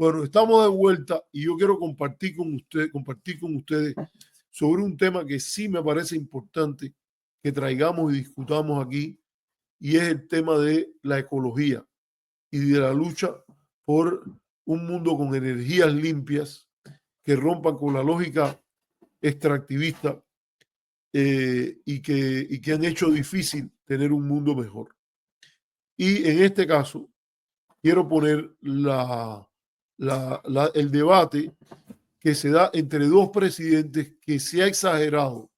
Bueno, estamos de vuelta y yo quiero compartir con ustedes sobre un tema que sí me parece importante que traigamos y discutamos aquí, y es el tema de la ecología y de la lucha por un mundo con energías limpias que rompan con la lógica extractivista y que han hecho difícil tener un mundo mejor. Y en este caso, quiero poner el debate que se da entre dos presidentes, que se ha exagerado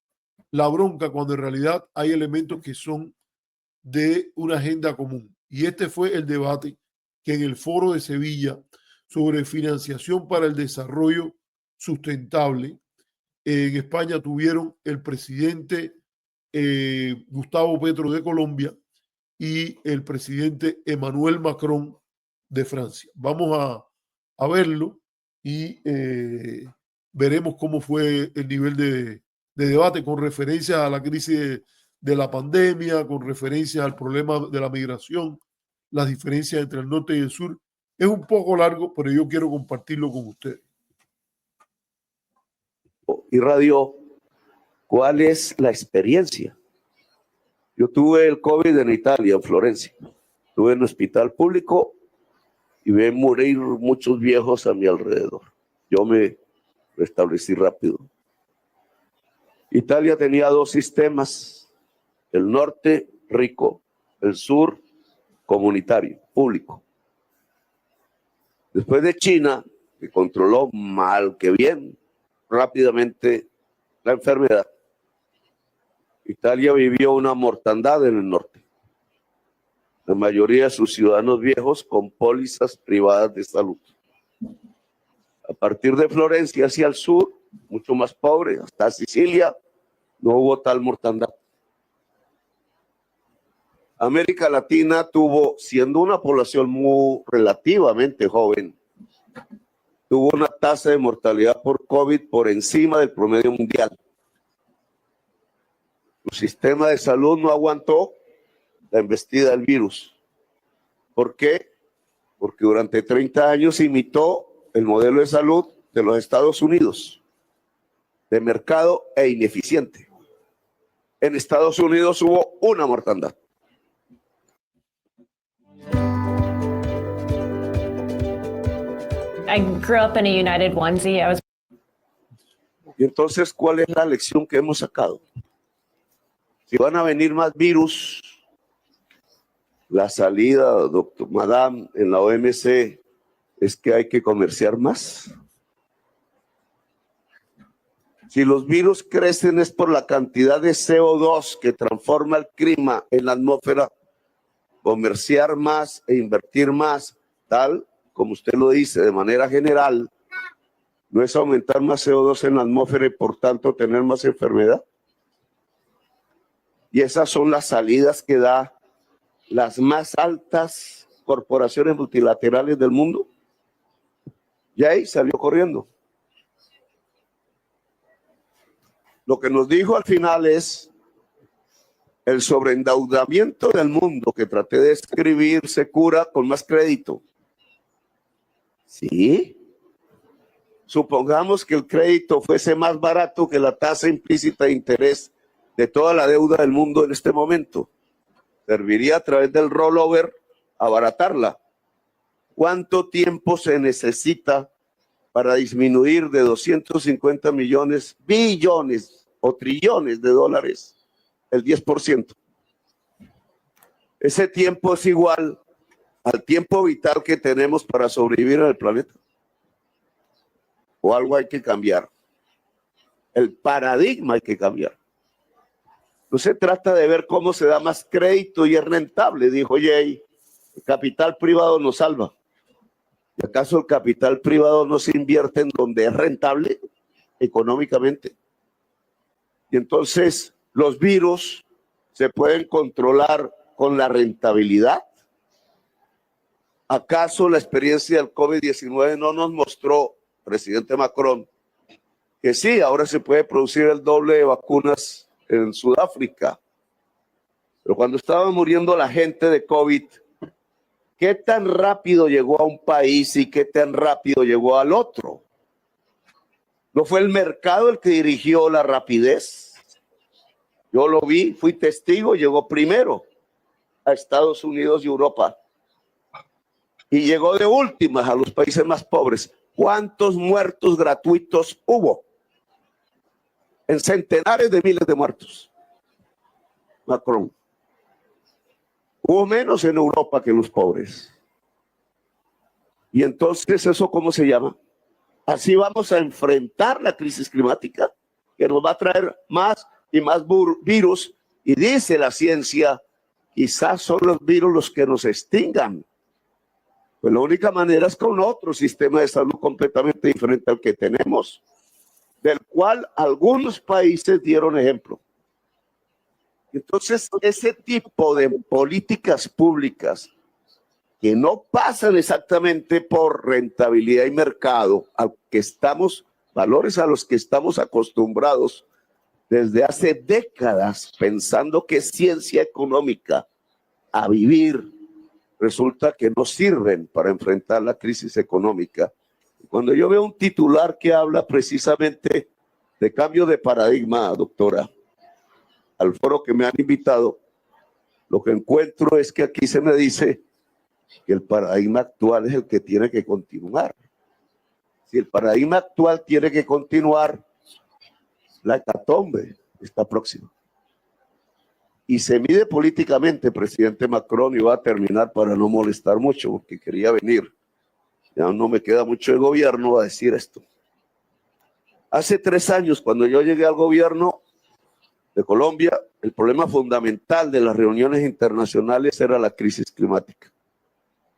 la bronca cuando en realidad hay elementos que son de una agenda común. Y este fue el debate que en el Foro de Sevilla sobre financiación para el desarrollo sustentable en España tuvieron el presidente Gustavo Petro de Colombia y el presidente Emmanuel Macron de Francia. Vamos a verlo y veremos cómo fue el nivel de debate con referencia a la crisis de la pandemia, con referencia al problema de la migración, las diferencias entre el norte y el sur. Es un poco largo, pero yo quiero compartirlo con ustedes. Y Radio, ¿cuál es la experiencia? Yo tuve el COVID en Italia, en Florencia. Estuve en un hospital público y vi morir muchos viejos a mi alrededor. Yo me restablecí rápido. Italia tenía dos sistemas, el norte rico, el sur comunitario, público. Después de China, que controló mal que bien, rápidamente la enfermedad, Italia vivió una mortandad en el norte. La mayoría de sus ciudadanos viejos con pólizas privadas de salud. A partir de Florencia hacia el sur, mucho más pobre, hasta Sicilia, no hubo tal mortandad. América Latina tuvo, siendo una población muy relativamente joven, tuvo una tasa de mortalidad por COVID por encima del promedio mundial. Su sistema de salud no aguantó la embestida del virus. ¿Por qué? Porque durante 30 años imitó el modelo de salud de los Estados Unidos, de mercado e ineficiente. En Estados Unidos hubo una mortandad. I grew up in a United onesie. Y entonces, ¿cuál es la lección que hemos sacado? Si van a venir más virus, la salida, doctor Madame, en la OMC es que hay que comerciar más. Si los virus crecen es por la cantidad de CO2 que transforma el clima en la atmósfera, comerciar más e invertir más, tal como usted lo dice de manera general, no es aumentar más CO2 en la atmósfera y por tanto tener más enfermedad. Y esas son las salidas que da las más altas corporaciones multilaterales del mundo. Y ahí salió corriendo. Lo que nos dijo al final es el sobreendeudamiento del mundo que traté de escribir se cura con más crédito. ¿Sí? Supongamos que el crédito fuese más barato que la tasa implícita de interés de toda la deuda del mundo en este momento. Serviría a través del rollover abaratarla. ¿Cuánto tiempo se necesita para disminuir de 250 millones, billones o trillones de dólares el 10%? Ese tiempo es igual al tiempo vital que tenemos para sobrevivir en el planeta. O algo hay que cambiar. El paradigma hay que cambiar. No se trata de ver cómo se da más crédito y es rentable, dijo Jay. El capital privado nos salva. ¿Y acaso el capital privado no se invierte en donde es rentable económicamente? Y entonces los virus se pueden controlar con la rentabilidad. ¿Acaso la experiencia del COVID-19 no nos mostró, presidente Macron, que sí, ahora se puede producir el doble de vacunas en Sudáfrica? Pero cuando estaba muriendo la gente de COVID, ¿Qué tan rápido llegó a un país y qué tan rápido llegó al otro? ¿No fue el mercado el que dirigió la rapidez? Yo lo vi, fui testigo, llegó primero a Estados Unidos y Europa. Y llegó de últimas a los países más pobres. ¿Cuántos muertos gratuitos hubo? En centenares de miles de muertos. Macron. Hubo menos en Europa que los pobres. Y entonces, ¿eso cómo se llama? Así vamos a enfrentar la crisis climática, que nos va a traer más y más virus. Y dice la ciencia, quizás son los virus los que nos extingan. Pues la única manera es con otro sistema de salud completamente diferente al que tenemos, del cual algunos países dieron ejemplo. Entonces, ese tipo de políticas públicas que no pasan exactamente por rentabilidad y mercado, valores a los que estamos acostumbrados desde hace décadas, pensando que es ciencia económica a vivir, resulta que no sirven para enfrentar la crisis económica. Cuando yo veo un titular que habla precisamente de cambio de paradigma, doctora, al foro que me han invitado, lo que encuentro es que aquí se me dice que el paradigma actual es el que tiene que continuar. Si el paradigma actual tiene que continuar, la hecatombe está próxima. Y se mide políticamente, presidente Macron, y va a terminar para no molestar mucho, porque quería venir. Ya no me queda mucho de gobierno a decir esto. Hace 3 años, cuando yo llegué al gobierno de Colombia, el problema fundamental de las reuniones internacionales era la crisis climática.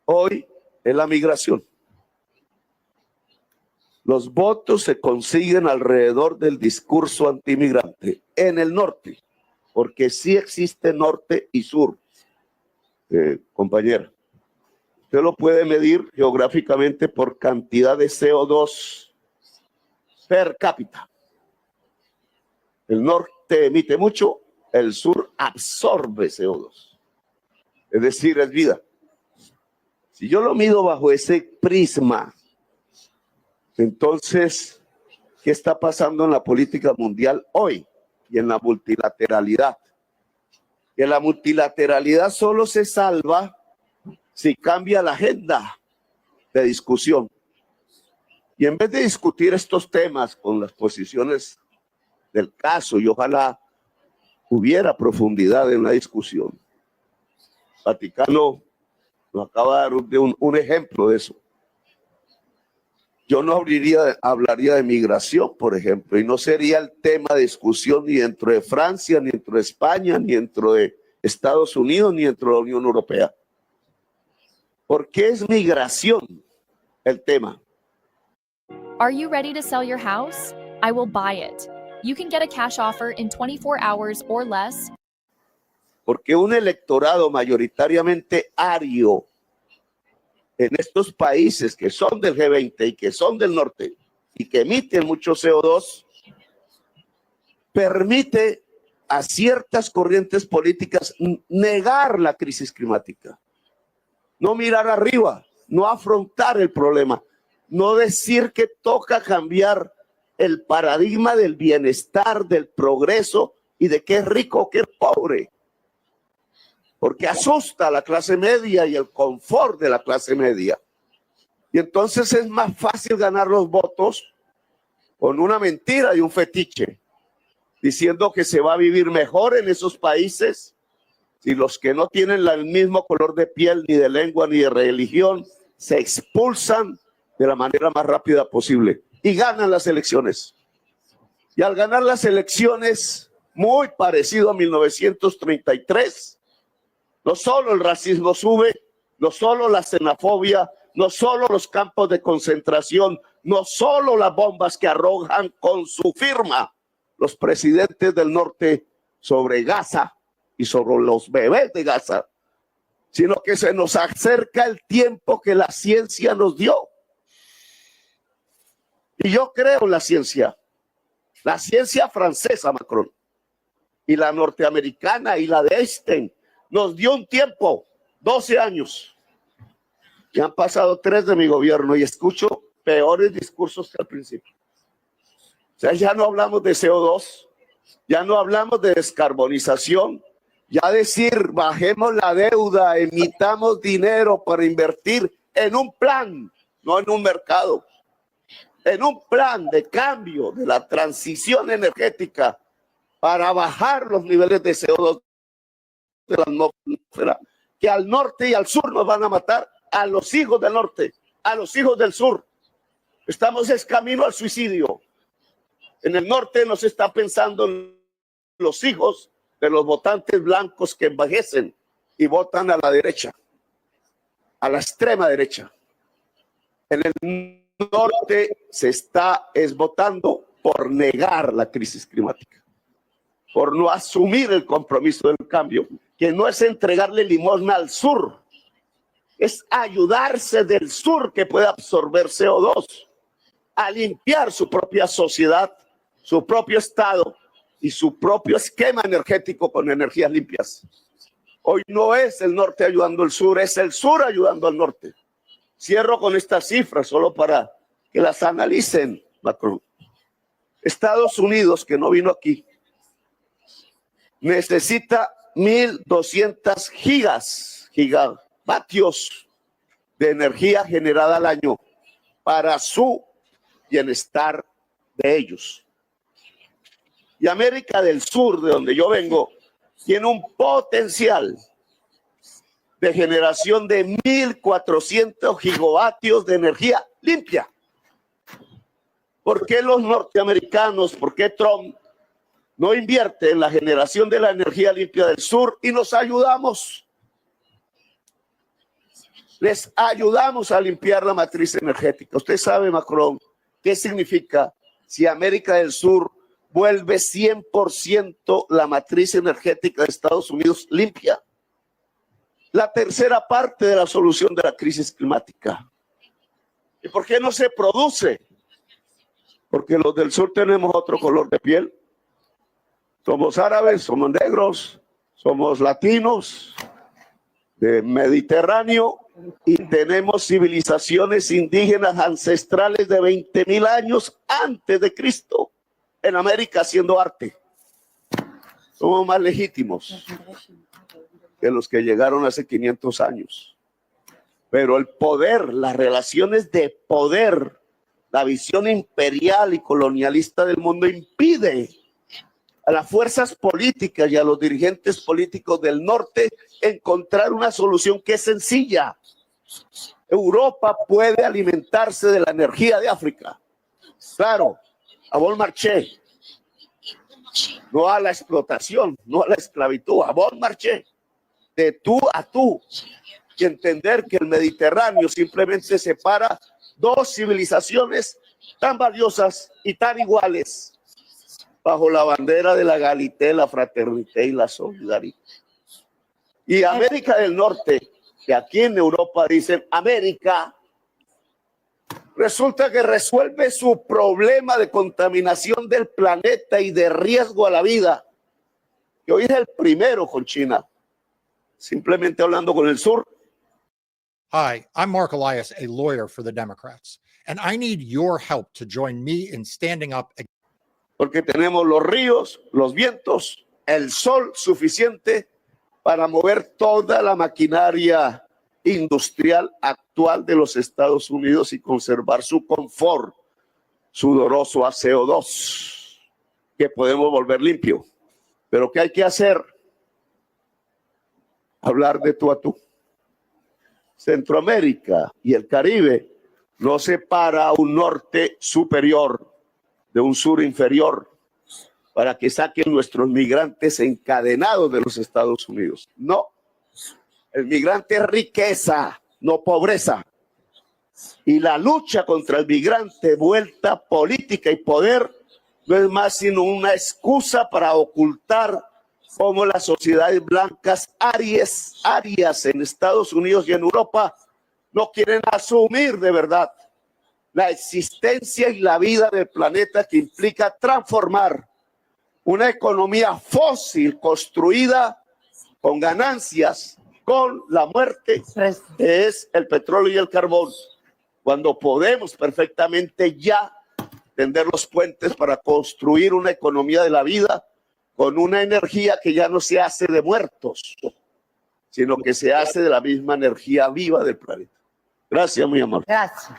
Hoy es la migración. Los votos se consiguen alrededor del discurso antimigrante en el norte, porque sí existe norte y sur, compañera. Usted lo puede medir geográficamente por cantidad de CO2 per cápita. El norte emite mucho, el sur absorbe CO2. Es decir, es vida. Si yo lo mido bajo ese prisma, entonces, ¿qué está pasando en la política mundial hoy y en la multilateralidad? Que la multilateralidad solo se salva si cambia la agenda de discusión. Y en vez de discutir estos temas con las posiciones del caso, y ojalá hubiera profundidad en la discusión, Vaticano nos acaba de dar un ejemplo de eso. Yo no hablaría de migración, por ejemplo, y no sería el tema de discusión ni dentro de Francia, ni dentro de España, ni dentro de Estados Unidos, ni dentro de la Unión Europea. ¿Por qué es migración el tema? Are you ready to sell your house? I will buy it. You can get a cash offer in 24 hours or less. Porque un electorado mayoritariamente ario en estos países que son del G20 y que son del norte y que emiten mucho CO2, permite a ciertas corrientes políticas negar la crisis climática, no mirar arriba, no afrontar el problema, no decir que toca cambiar el paradigma del bienestar, del progreso y de qué es rico, qué es pobre. Porque asusta a la clase media y el confort de la clase media. Y entonces es más fácil ganar los votos con una mentira y un fetiche, diciendo que se va a vivir mejor en esos países si los que no tienen el mismo color de piel, ni de lengua, ni de religión, se expulsan de la manera más rápida posible y ganan las elecciones. Y al ganar las elecciones, muy parecido a 1933, no solo el racismo sube, no solo la xenofobia, no solo los campos de concentración, no solo las bombas que arrojan con su firma los presidentes del norte sobre Gaza y sobre los bebés de Gaza, sino que se nos acerca el tiempo que la ciencia nos dio. Y yo creo en la ciencia francesa, Macron, y la norteamericana y la de Einstein, nos dio un tiempo, 12 años, Ya han pasado 3 de mi gobierno y escucho peores discursos que al principio. O sea, ya no hablamos de CO2, ya no hablamos de descarbonización, ya decir bajemos la deuda, emitamos dinero para invertir en un plan, no en un mercado, en un plan de cambio de la transición energética para bajar los niveles de CO2 de la atmósfera, que al norte y al sur nos van a matar, a los hijos del norte, a los hijos del sur. Estamos en camino al suicidio. En el norte nos está pensando los hijos de los votantes blancos que envejecen y votan a la derecha, a la extrema derecha. En el norte se está votando por negar la crisis climática, por no asumir el compromiso del cambio, que no es entregarle limosna al sur, es ayudarse del sur que puede absorber CO2, a limpiar su propia sociedad, su propio estado y su propio esquema energético con energías limpias. Hoy no es el norte ayudando al sur, es el sur ayudando al norte. Cierro con estas cifras solo para que las analicen, Macron. Estados Unidos, que no vino aquí, necesita 1.200 gigavatios de energía generada al año para su bienestar de ellos. Y América del Sur, de donde yo vengo, tiene un potencial de generación de 1.400 gigavatios de energía limpia. ¿Por qué los norteamericanos, por qué Trump no invierte en la generación de la energía limpia del sur y nos ayudamos? Les ayudamos a limpiar la matriz energética. Usted sabe, Macron, qué significa si América del Sur vuelve 100% la matriz energética de Estados Unidos limpia. La tercera parte de la solución de la crisis climática. ¿Y por qué no se produce? Porque los del sur tenemos otro color de piel. Somos árabes, somos negros, somos latinos, de Mediterráneo, y tenemos civilizaciones indígenas ancestrales de 20.000 años antes de Cristo en América haciendo arte. Somos más legítimos que los que llegaron hace 500 años. Pero el poder, las relaciones de poder, la visión imperial y colonialista del mundo impide a las fuerzas políticas y a los dirigentes políticos del norte encontrar una solución que es sencilla. Europa puede alimentarse de la energía de África. Claro, a bon marché. No a la explotación, no a la esclavitud, a bon marché. De tú a tú. Y entender que el Mediterráneo simplemente separa dos civilizaciones tan valiosas y tan iguales bajo la bandera de la egalité, la fraternité y la solidaridad. Y América del Norte, que aquí en Europa dicen América, resulta que resuelve su problema de contaminación del planeta y de riesgo a la vida, que hoy es el primero con China, simplemente hablando con el sur. Hi, I'm Mark Elias, a lawyer for the Democrats, and I need your help to join me in standing up. Porque tenemos los ríos, los vientos, el sol suficiente para mover toda la maquinaria industrial actual de los Estados Unidos y conservar su confort sudoroso a CO2, que podemos volver limpio. Pero ¿qué hay que hacer? Hablar de tú a tú. Centroamérica y el Caribe no separa un norte superior de un sur inferior para que saquen nuestros migrantes encadenados de los Estados Unidos. No, el migrante es riqueza, no pobreza. Y la lucha contra el migrante, vuelta política y poder, no es más sino una excusa para ocultar cómo las sociedades blancas arias en Estados Unidos y en Europa no quieren asumir de verdad la existencia y la vida del planeta, que implica transformar una economía fósil construida con ganancias, con la muerte, es el petróleo y el carbón, cuando podemos perfectamente ya tender los puentes para construir una economía de la vida con una energía que ya no se hace de muertos, sino que se hace de la misma energía viva del planeta. Gracias, muy amable. Gracias.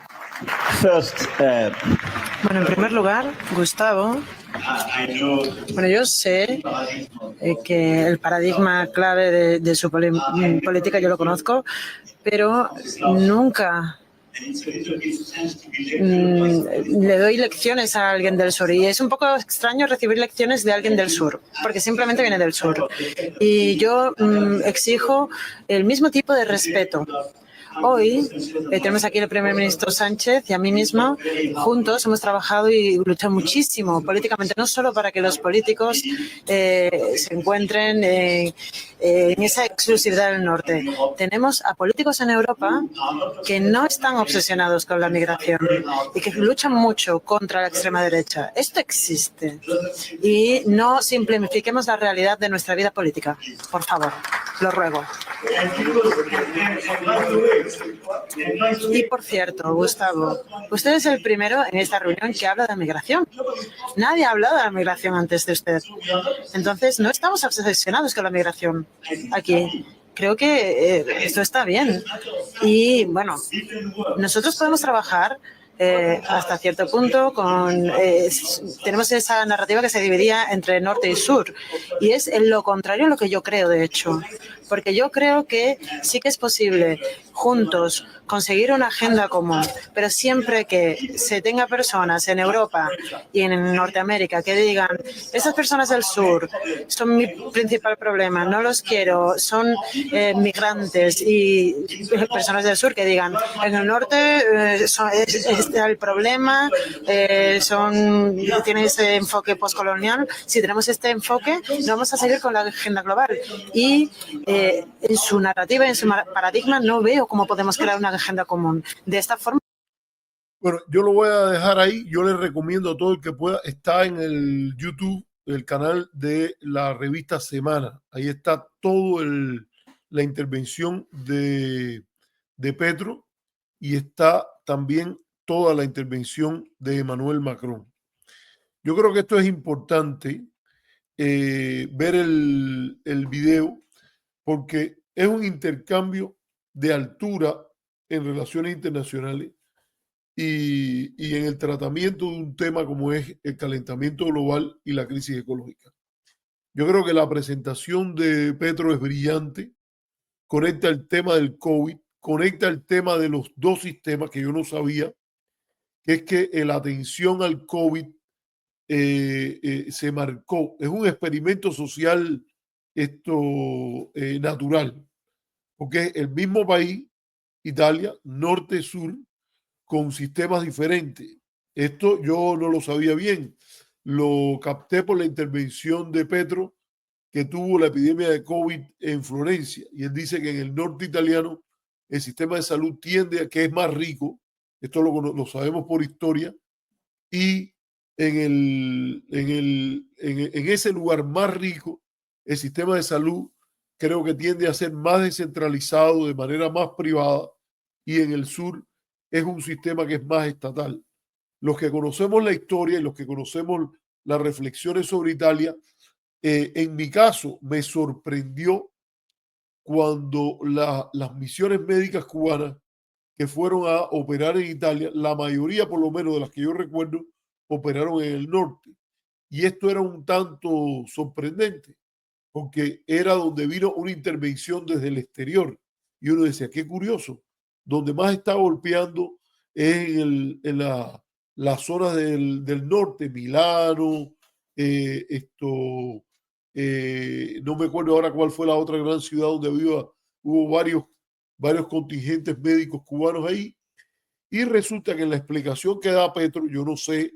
Bueno, en primer lugar, Gustavo, bueno, yo sé que el paradigma clave de su política yo lo conozco, pero nunca le doy lecciones a alguien del sur, y es un poco extraño recibir lecciones de alguien del sur, porque simplemente viene del sur. Y yo exijo el mismo tipo de respeto. Hoy tenemos aquí al primer ministro Sánchez y a mí misma. Juntos hemos trabajado y luchado muchísimo políticamente, no solo para que los políticos se encuentren en esa exclusividad del norte. Tenemos a políticos en Europa que no están obsesionados con la migración y que luchan mucho contra la extrema derecha. Esto existe y no simplifiquemos la realidad de nuestra vida política. Por favor, lo ruego. Y por cierto, Gustavo, usted es el primero en esta reunión que habla de migración. Nadie ha hablado de la migración antes de usted. Entonces, no estamos obsesionados con la migración aquí. Creo que esto está bien. Y bueno, nosotros podemos trabajar hasta cierto punto tenemos esa narrativa que se dividía entre norte y sur, y es en lo contrario a lo que yo creo, de hecho, porque yo creo que sí que es posible juntos conseguir una agenda común, pero siempre que se tenga personas en Europa y en Norteamérica que digan: esas personas del sur son mi principal problema, no los quiero, son migrantes, y personas del sur que digan: en el norte está el problema, tienen ese enfoque postcolonial. Si tenemos este enfoque, no vamos a seguir con la agenda global. Y en su narrativa, en su paradigma, no veo cómo podemos crear una agenda común. De esta forma. Bueno, yo lo voy a dejar ahí. Yo les recomiendo a todo el que pueda. Está en el YouTube, el canal de la revista Semana. Ahí está todo la intervención de Petro, y está también toda la intervención de Emmanuel Macron. Yo creo que esto es importante, ver el video, porque es un intercambio de altura en relaciones internacionales y en el tratamiento de un tema como es el calentamiento global y la crisis ecológica. Yo creo que la presentación de Petro es brillante, conecta el tema del COVID, conecta el tema de los dos sistemas que yo no sabía, que es que la atención al COVID se marcó. Es un experimento social natural, porque es el mismo país, Italia, norte-sur, con sistemas diferentes. Esto yo no lo sabía bien. Lo capté por la intervención de Petro, que tuvo la epidemia de COVID en Florencia. Y él dice que en el norte italiano el sistema de salud tiende a que es más rico. Esto lo sabemos por historia. Y en ese lugar más rico, el sistema de salud creo que tiende a ser más descentralizado, de manera más privada, y en el sur es un sistema que es más estatal. Los que conocemos la historia y los que conocemos las reflexiones sobre Italia, en mi caso me sorprendió cuando las misiones médicas cubanas que fueron a operar en Italia, la mayoría por lo menos de las que yo recuerdo, operaron en el norte. Y esto era un tanto sorprendente, porque era donde vino una intervención desde el exterior. Y uno decía, qué curioso, donde más está golpeando es en las zonas del norte, Milano, no me acuerdo ahora cuál fue la otra gran ciudad donde hubo varios contingentes médicos cubanos ahí. Y resulta que en la explicación que da Petro, yo no sé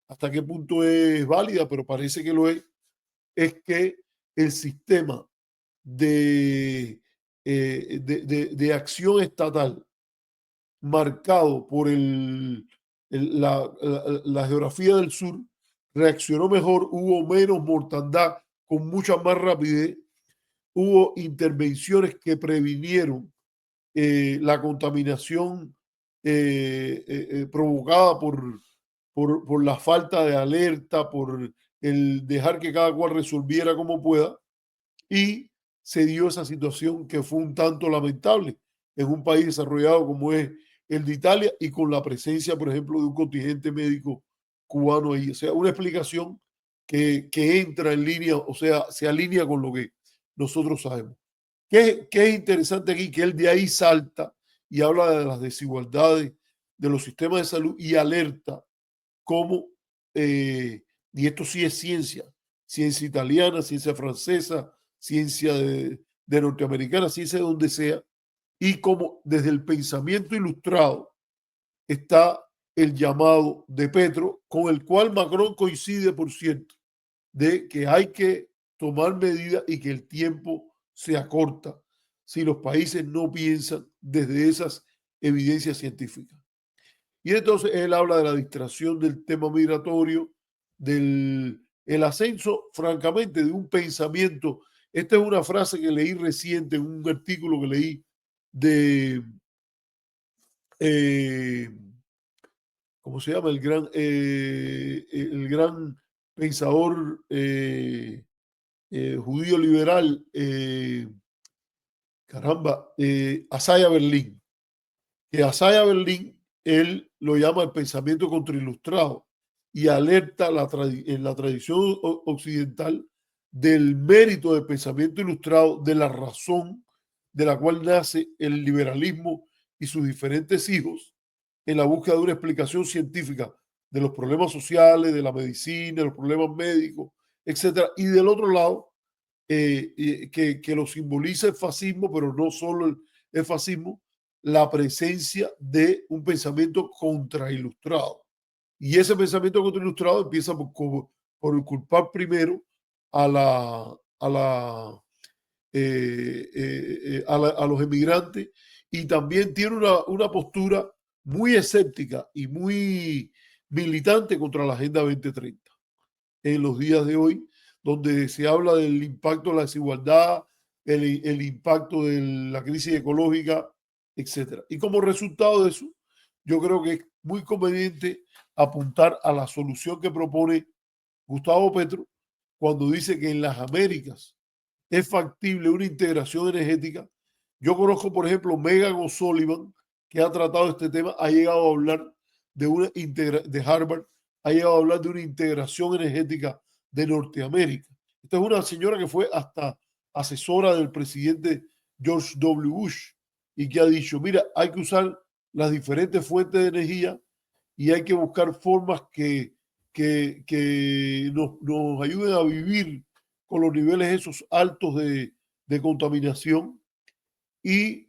hasta qué punto es válida, pero parece que lo es que el sistema de acción estatal marcado por la geografía del sur reaccionó mejor, hubo menos mortandad con mucha más rapidez, hubo intervenciones que previnieron la contaminación provocada por la falta de alerta, por el dejar que cada cual resolviera como pueda, y se dio esa situación que fue un tanto lamentable en un país desarrollado como es el de Italia y con la presencia, por ejemplo, de un contingente médico cubano ahí. O sea, una explicación que entra en línea, o sea, se alinea con lo que nosotros sabemos. ¿Qué es interesante aquí? Que él de ahí salta y habla de las desigualdades de los sistemas de salud y alerta cómo, y esto sí es ciencia, ciencia italiana, ciencia francesa, ciencia de norteamericana, ciencia de donde sea, y cómo desde el pensamiento ilustrado está el llamado de Petro, con el cual Macron coincide, por cierto, de que hay que tomar medidas y que el tiempo se acorta si los países no piensan desde esas evidencias científicas. Y entonces él habla de la distracción del tema migratorio, del el ascenso, francamente, de un pensamiento. Esta es una frase que leí reciente en un artículo que leí de, ¿cómo se llama? El gran pensador judío liberal, Asaya Berlín. Que Asaya Berlín, él lo llama el pensamiento contrailustrado y alerta en la tradición occidental del mérito del pensamiento ilustrado, de la razón de la cual nace el liberalismo y sus diferentes hijos en la búsqueda de una explicación científica de los problemas sociales, de la medicina, de los problemas médicos, etcétera. Y del otro lado, que lo simboliza el fascismo, pero no solo el fascismo, la presencia de un pensamiento contrailustrado. Y ese pensamiento contrailustrado empieza por culpar primero a los emigrantes, y también tiene una postura muy escéptica y muy militante contra la Agenda 2030 en los días de hoy, donde se habla del impacto de la desigualdad, el impacto de la crisis ecológica, etcétera. Y como resultado de eso, yo creo que es muy conveniente apuntar a la solución que propone Gustavo Petro cuando dice que en las Américas es factible una integración energética. Yo conozco, por ejemplo, Megan O'Sullivan, que ha tratado este tema, ha llegado a hablar de Harvard, ha llegado a hablar de una integración energética de Norteamérica. Esta es una señora que fue hasta asesora del presidente George W. Bush y que ha dicho, mira, hay que usar las diferentes fuentes de energía y hay que buscar formas que nos ayuden a vivir con los niveles esos altos de contaminación. Y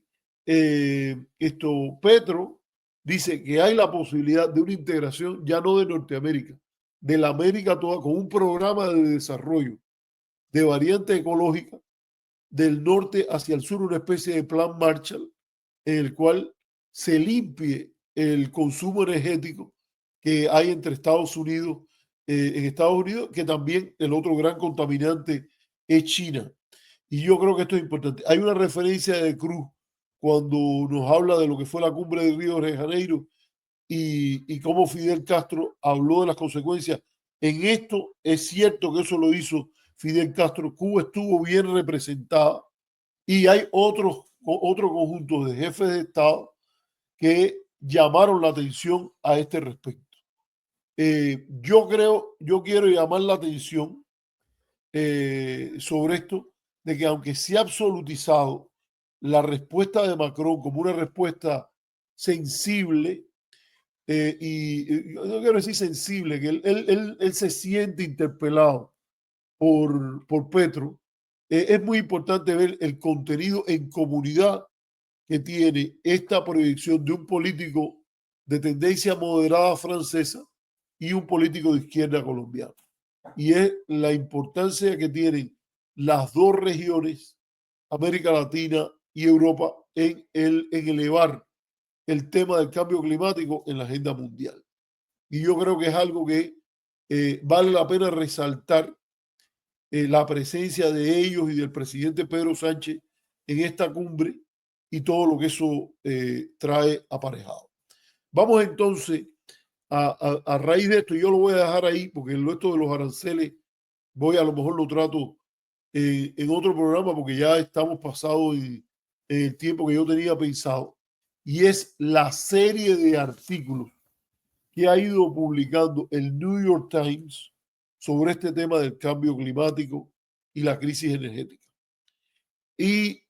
Petro dice que hay la posibilidad de una integración ya no de Norteamérica, de la América toda, con un programa de desarrollo de variante ecológica del norte hacia el sur, una especie de plan Marshall en el cual se limpie el consumo energético que hay entre Estados Unidos, en Estados Unidos, que también el otro gran contaminante es China. Y yo creo que esto es importante. Hay una referencia de Cruz cuando nos habla de lo que fue la cumbre de Río de Janeiro y cómo Fidel Castro habló de las consecuencias. En esto es cierto que eso lo hizo Fidel Castro. Cuba estuvo bien representada y hay otro conjunto de jefes de Estado que llamaron la atención a este respecto. Yo quiero llamar la atención sobre esto, de que aunque se ha absolutizado la respuesta de Macron como una respuesta sensible, y no quiero decir sensible, que él se siente interpelado por Petro, es muy importante ver el contenido en comunidad que tiene esta proyección de un político de tendencia moderada francesa y un político de izquierda colombiano. Y es la importancia que tienen las dos regiones, América Latina y Europa, en elevar el tema del cambio climático en la agenda mundial. Y yo creo que es algo que vale la pena resaltar la presencia de ellos y del presidente Pedro Sánchez en esta cumbre y todo lo que eso trae aparejado. Vamos entonces a raíz de esto, yo lo voy a dejar ahí porque esto de los aranceles a lo mejor lo trato en otro programa porque ya estamos pasados en el tiempo que yo tenía pensado, y es la serie de artículos que ha ido publicando el New York Times sobre este tema del cambio climático y la crisis energética. Y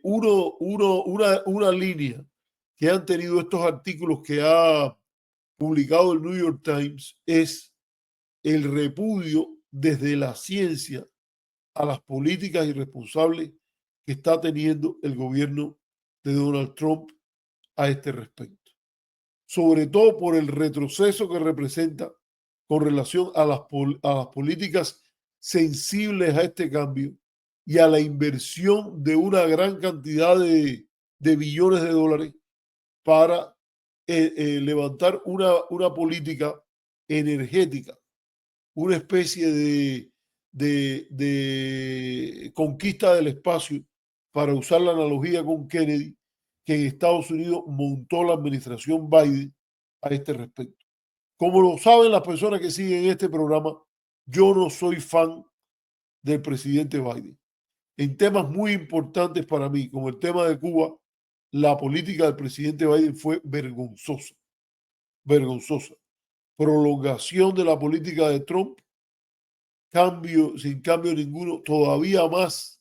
una línea que han tenido estos artículos que ha publicado el New York Times es el repudio desde la ciencia a las políticas irresponsables que está teniendo el gobierno de Donald Trump a este respecto, sobre todo por el retroceso que representa con relación a las políticas sensibles a este cambio y a la inversión de una gran cantidad de billones de dólares para levantar una política energética, una especie de conquista del espacio, para usar la analogía con Kennedy, que en Estados Unidos montó la administración Biden a este respecto. Como lo saben las personas que siguen este programa, yo no soy fan del presidente Biden. En temas muy importantes para mí, como el tema de Cuba, la política del presidente Biden fue vergonzosa, vergonzosa. Prolongación de la política de Trump, sin cambio ninguno, todavía más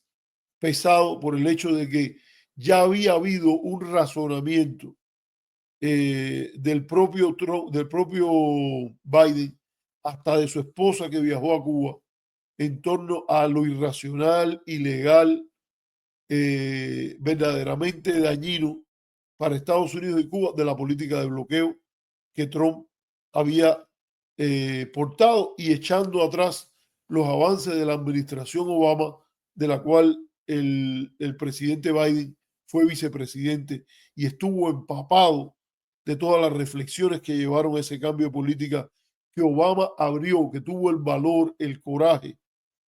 pesado por el hecho de que ya había habido un razonamiento del propio Trump, del propio Biden, hasta de su esposa que viajó a Cuba, en torno a lo irracional, ilegal, verdaderamente dañino para Estados Unidos y Cuba de la política de bloqueo que Trump había portado, y echando atrás los avances de la administración Obama, de la cual el presidente Biden fue vicepresidente y estuvo empapado de todas las reflexiones que llevaron a ese cambio de política que Obama abrió, que tuvo el valor, el coraje,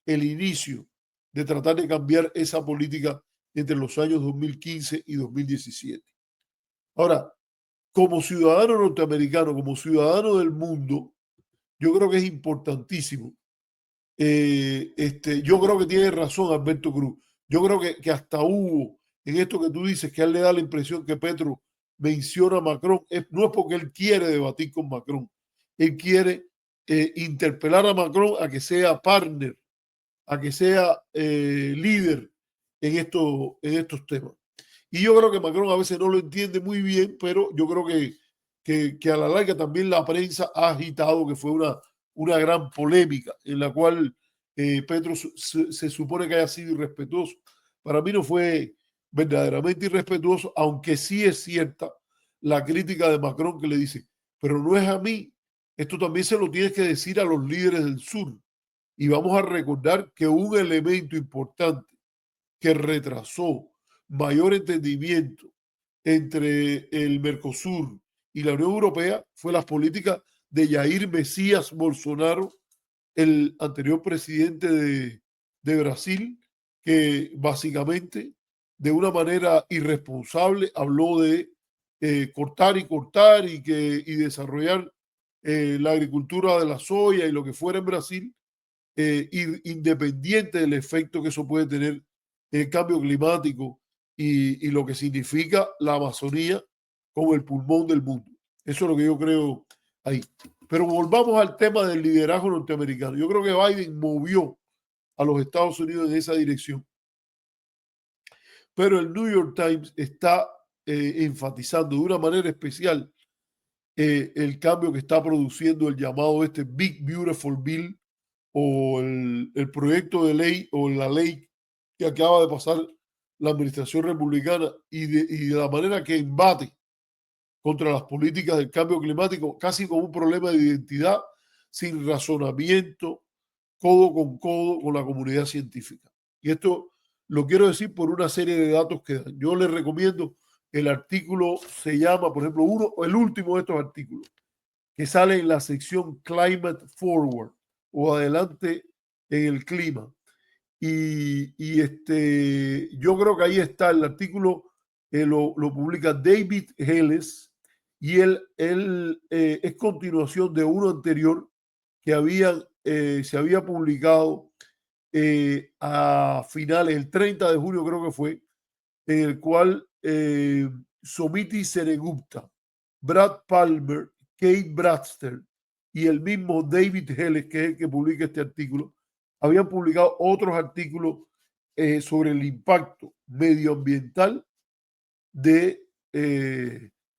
el inicio de tratar de cambiar esa política entre los años 2015 y 2017. Ahora, como ciudadano norteamericano, como ciudadano del mundo, yo creo que es importantísimo. Yo creo que tiene razón Alberto Cruz. Yo creo que hasta hubo en esto que tú dices, que a él le da la impresión que Petro menciona a Macron, no es porque él quiere debatir con Macron, él quiere interpelar a Macron a que sea partner, a que sea líder en estos temas. Y yo creo que Macron a veces no lo entiende muy bien, pero yo creo que a la larga también la prensa ha agitado que fue una gran polémica en la cual Petro se supone que haya sido irrespetuoso. Para mí no fue verdaderamente irrespetuoso, aunque sí es cierta la crítica de Macron, que le dice, pero no es a mí, esto también se lo tienes que decir a los líderes del sur. Y vamos a recordar que un elemento importante que retrasó mayor entendimiento entre el Mercosur y la Unión Europea fue las políticas de Jair Mesías Bolsonaro, el anterior presidente de Brasil, que básicamente de una manera irresponsable habló de cortar y desarrollar la agricultura de la soya y lo que fuera en Brasil, independiente del efecto que eso puede tener el cambio climático y lo que significa la Amazonía como el pulmón del mundo. Eso es lo que yo creo ahí. Pero volvamos al tema del liderazgo norteamericano. Yo creo que Biden movió a los Estados Unidos en esa dirección. Pero el New York Times está enfatizando de una manera especial el cambio que está produciendo el llamado Big Beautiful Bill, o el proyecto de ley o la ley que acaba de pasar la administración republicana, y de la manera que embate contra las políticas del cambio climático, casi como un problema de identidad, sin razonamiento, codo con la comunidad científica. Y esto lo quiero decir por una serie de datos que dan. Yo les recomiendo el artículo, se llama, por ejemplo, el último de estos artículos, que sale en la sección Climate Forward, o adelante en el clima. Yo creo que ahí está el artículo, lo publica David Helles, y él es continuación de uno anterior que se había publicado a finales, el 30 de junio creo que fue, en el cual Somiti Senegupta, Brad Palmer, Kate Bradster y el mismo David Helles, que es el que publica este artículo, habían publicado otros artículos sobre el impacto medioambiental de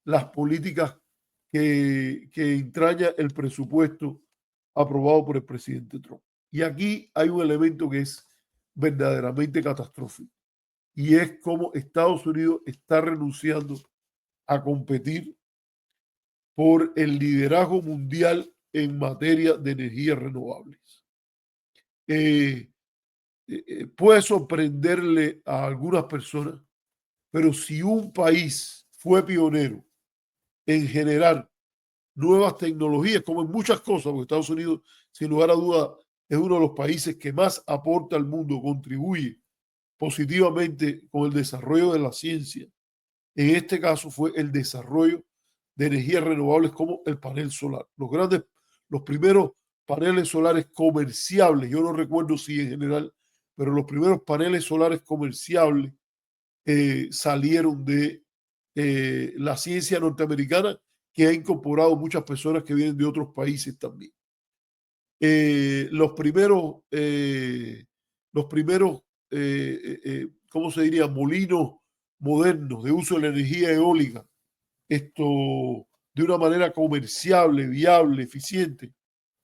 las políticas que entraña el presupuesto aprobado por el presidente Trump. Y aquí hay un elemento que es verdaderamente catastrófico, y es cómo Estados Unidos está renunciando a competir por el liderazgo mundial en materia de energías renovables. Puede sorprenderle a algunas personas, pero si un país fue pionero en generar nuevas tecnologías, como en muchas cosas, porque Estados Unidos, sin lugar a duda, es uno de los países que más aporta al mundo, contribuye positivamente con el desarrollo de la ciencia. En este caso fue el desarrollo de energías renovables como el panel solar. Los primeros paneles solares comerciables, yo no recuerdo si en general, pero los primeros paneles solares comerciables salieron de la ciencia norteamericana, que ha incorporado muchas personas que vienen de otros países también. Los primeros, ¿cómo se diría? Molinos modernos de uso de la energía eólica, de una manera comerciable, viable, eficiente,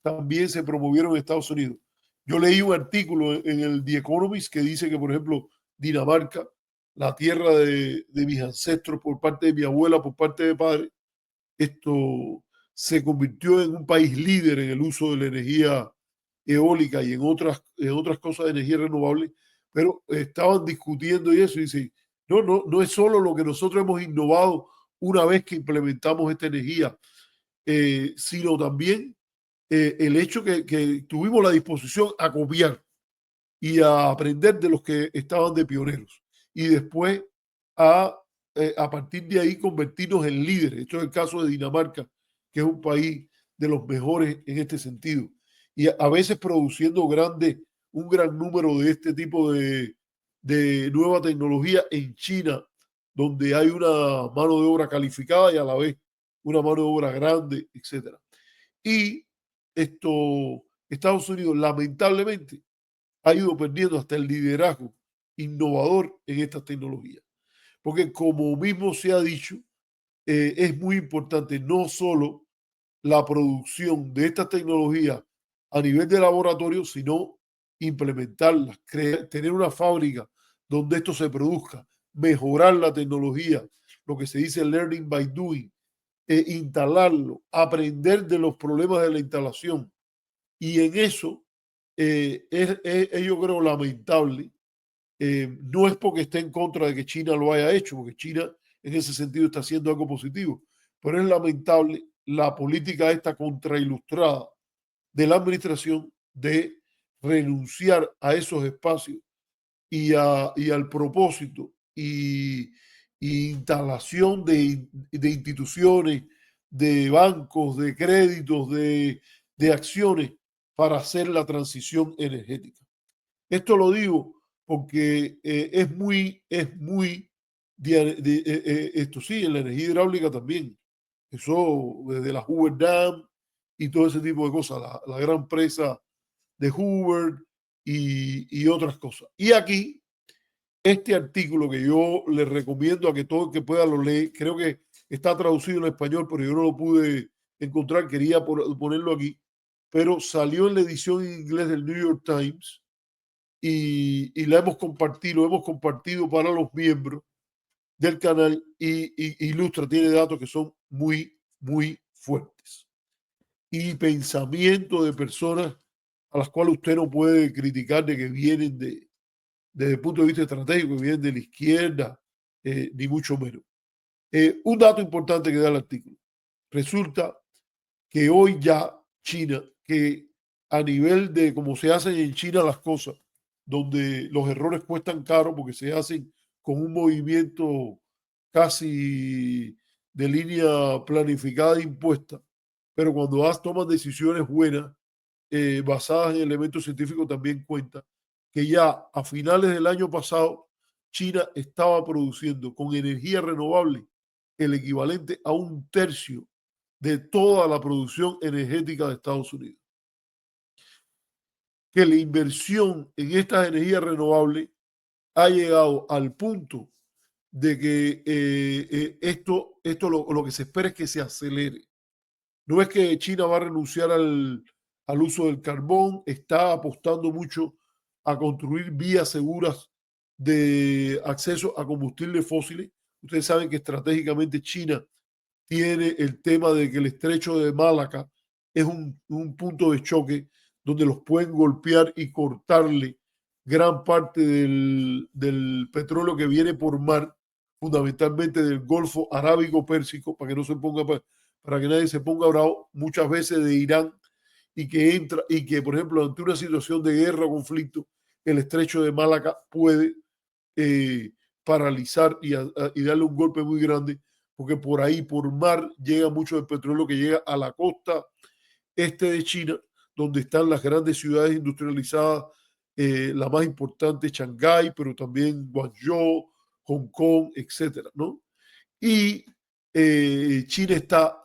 también se promovieron en Estados Unidos. Yo leí un artículo en el The Economist que dice que, por ejemplo, Dinamarca, la tierra de mis ancestros por parte de mi abuela, por parte de padre, se convirtió en un país líder en el uso de la energía eólica y en otras cosas de energía renovable, pero estaban discutiendo y eso, y dicen, no es solo lo que nosotros hemos innovado una vez que implementamos esta energía, sino también el hecho que tuvimos la disposición a copiar y a aprender de los que estaban de pioneros, y después a partir de ahí convertirnos en líderes. Esto es el caso de Dinamarca, que es un país de los mejores en este sentido, y a veces produciendo un gran número de este tipo de nueva tecnología en China, donde hay una mano de obra calificada y a la vez una mano de obra grande, etc. Y Estados Unidos lamentablemente ha ido perdiendo hasta el liderazgo innovador en estas tecnologías. Porque como mismo se ha dicho, es muy importante no solo la producción de estas tecnologías a nivel de laboratorio, sino implementarlas, tener una fábrica donde esto se produzca, mejorar la tecnología, lo que se dice learning by doing, instalarlo, aprender de los problemas de la instalación. Y en eso yo creo lamentable. No es porque esté en contra de que China lo haya hecho, porque China en ese sentido está haciendo algo positivo, pero es lamentable la política esta contrailustrada de la administración de renunciar a esos espacios y al propósito y instalación de instituciones, de bancos, de créditos, de acciones para hacer la transición energética. Esto lo digo porque es muy, esto sí, en la energía hidráulica también. Eso desde la Hoover Dam y todo ese tipo de cosas, la gran presa de Hoover y otras cosas. Y aquí, este artículo que yo les recomiendo a que todo el que pueda lo lee, creo que está traducido en español, pero yo no lo pude encontrar, quería ponerlo aquí, pero salió en la edición en inglés del New York Times y lo hemos compartido para los miembros del canal y ilustra, tiene datos que son muy, muy fuertes. Y pensamiento de personas a las cuales usted no puede criticar de que vienen desde el punto de vista estratégico, que vienen de la izquierda, ni mucho menos. Un dato importante que da el artículo. Resulta que hoy ya China, que a nivel de cómo se hacen en China las cosas, donde los errores cuestan caro porque se hacen con un movimiento casi de línea planificada e impuesta, pero cuando toman decisiones buenas, basadas en elementos científicos, también cuenta que ya a finales del año pasado China estaba produciendo con energía renovable el equivalente a 1/3 de toda la producción energética de Estados Unidos. Que la inversión en estas energías renovables ha llegado al punto de que esto lo que se espera es que se acelere. No es que China va a renunciar al uso del carbón, está apostando mucho a construir vías seguras de acceso a combustibles fósiles. Ustedes saben que estratégicamente China tiene el tema de que el estrecho de Malaca es un punto de choque donde los pueden golpear y cortarle gran parte del petróleo que viene por mar, fundamentalmente del Golfo Arábigo Pérsico, para que no se ponga, para que nadie se ponga bravo, muchas veces de Irán, y que entra, y que, por ejemplo, ante una situación de guerra o conflicto, el estrecho de Malaca puede paralizar y darle un golpe muy grande, porque por ahí, por mar, llega mucho del petróleo que llega a la costa este de China, donde están las grandes ciudades industrializadas, la más importante, Shanghái, pero también Guangzhou, Hong Kong, etcétera, ¿no? Y China está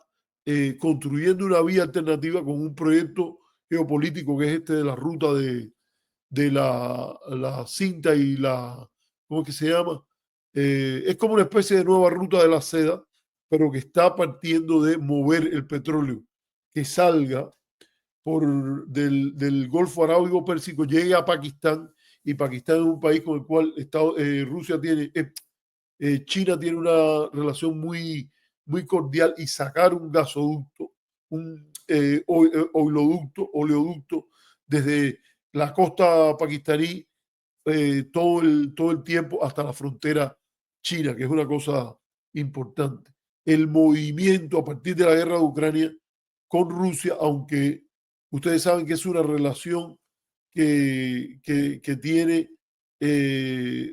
construyendo una vía alternativa con un proyecto geopolítico que es este de la ruta de la cinta y la, ¿cómo es que se llama? Es como una especie de nueva ruta de la seda, pero que está partiendo de mover el petróleo que salga del Golfo Arábigo Pérsico, llegue a Pakistán, y Pakistán es un país con el cual Rusia tiene, China tiene una relación muy, muy cordial, y sacar un gasoducto, un oleoducto desde la costa pakistaní todo el tiempo hasta la frontera china, que es una cosa importante. El movimiento a partir de la guerra de Ucrania con Rusia, aunque ustedes saben que es una relación que tiene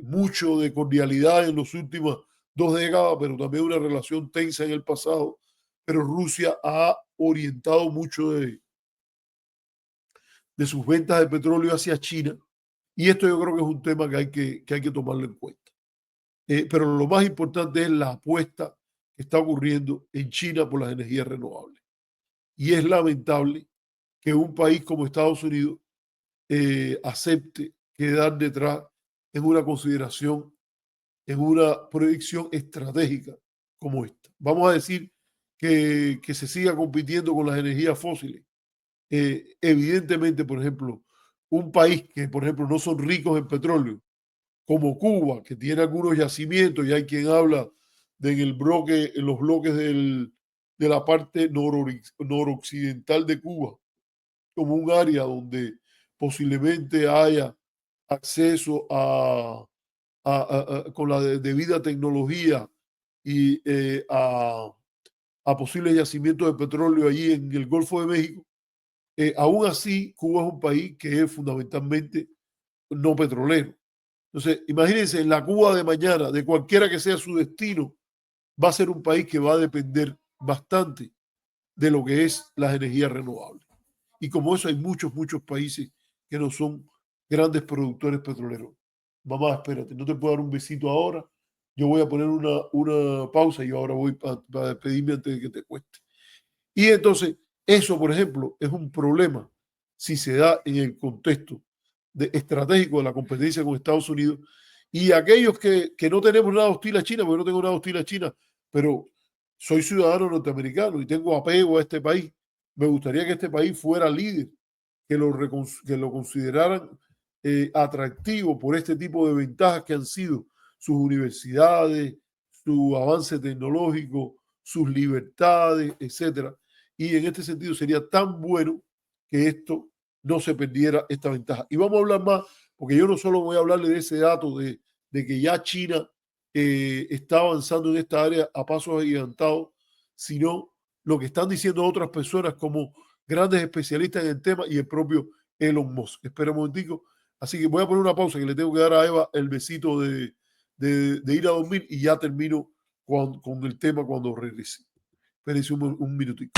mucho de cordialidad en las últimas 2 décadas, pero también una relación tensa en el pasado, pero Rusia ha orientado mucho de sus ventas de petróleo hacia China, y esto yo creo que es un tema que hay que tomarlo en cuenta. Pero lo más importante es la apuesta que está ocurriendo en China por las energías renovables. Y es lamentable que un país como Estados Unidos acepte quedar detrás en una consideración, en una proyección estratégica como esta. Vamos a decir que se siga compitiendo con las energías fósiles. Evidentemente, por ejemplo, un país que, por ejemplo, no son ricos en petróleo, como Cuba, que tiene algunos yacimientos, y hay quien habla de en los bloques de la parte noroccidental de Cuba, como un área donde posiblemente haya acceso con la debida tecnología y a posibles yacimientos de petróleo allí en el Golfo de México. Aún así, Cuba es un país que es fundamentalmente no petrolero. Entonces, imagínense, en la Cuba de mañana, de cualquiera que sea su destino, va a ser un país que va a depender bastante de lo que es las energías renovables. Y como eso hay muchos países que no son grandes productores petroleros. Mamá, espérate, no te puedo dar un besito ahora. Yo voy a poner una pausa y yo ahora voy para despedirme antes de que te cueste. Y entonces, eso, por ejemplo, es un problema si se da en el contexto estratégico de la competencia con Estados Unidos. Y aquellos que no tenemos nada hostil a China, porque no tengo nada hostil a China, pero soy ciudadano norteamericano y tengo apego a este país, me gustaría que este país fuera líder, que lo consideraran atractivo por este tipo de ventajas que han sido sus universidades, su avance tecnológico, sus libertades, etcétera. Y en este sentido sería tan bueno que esto no se perdiera, esta ventaja. Y vamos a hablar más, porque yo no solo voy a hablarle de ese dato de que ya China está avanzando en esta área a pasos agigantados, sino lo que están diciendo otras personas como grandes especialistas en el tema y el propio Elon Musk. Espera un momentico. Así que voy a poner una pausa que le tengo que dar a Eva el besito de ir a dormir y ya termino con el tema cuando regrese. Espérense un minutito.